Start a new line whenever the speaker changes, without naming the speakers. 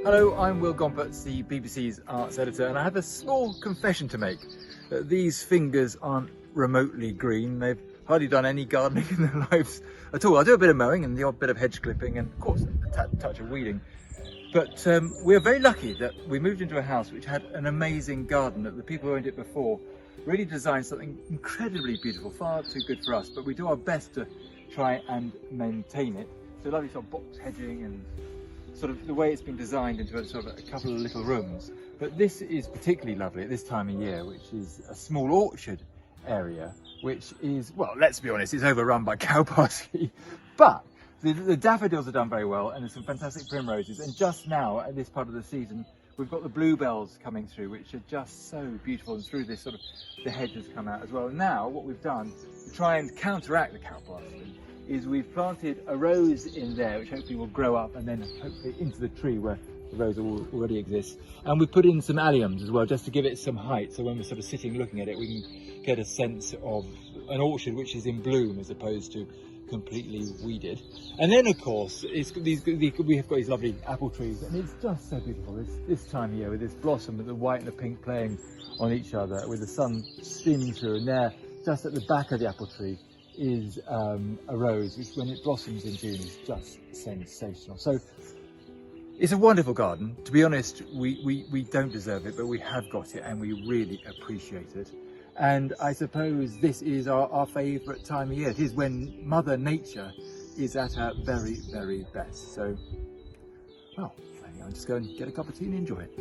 Hello, I'm Will Gompertz, the BBC's arts editor, and I have a small confession to make. These fingers aren't remotely green. They've hardly done any gardening in their lives at all. I do a bit of mowing and the odd bit of hedge clipping and of course a touch of weeding. But we're very lucky that we moved into a house which had an amazing garden, that the people who owned it before really designed something incredibly beautiful, far too good for us, but we do our best to try and maintain it. So lovely sort of box hedging and sort of the way it's been designed into a sort of a couple of little rooms. But this is particularly lovely at this time of year, which is a small orchard area, which is, well, let's be honest, it's overrun by cow parsley. But the daffodils are done very well, and there's some fantastic primroses. And just now, at this part of the season, we've got the bluebells coming through, which are just so beautiful, and through this sort of, the hedges come out as well. And now, what we've done to try and counteract the cow parsley is we've planted a rose in there, which hopefully will grow up and then hopefully into the tree where the rose already exists. And we put in some alliums as well, just to give it some height, so when we're sort of sitting looking at it, we can get a sense of an orchard which is in bloom as opposed to completely weeded. And then of course we have got these lovely apple trees, and it's just so beautiful this time of year, with this blossom, with the white and the pink playing on each other, with the sun streaming through. And there, just at the back of the apple tree, is a rose which, when it blossoms in June, is just sensational. So it's a wonderful garden. To be honest, we don't deserve it, but we have got it and we really appreciate it. And I suppose this is our favourite time of year. It is when Mother Nature is at her very, very best. So, well, I'm just going to get a cup of tea and enjoy it.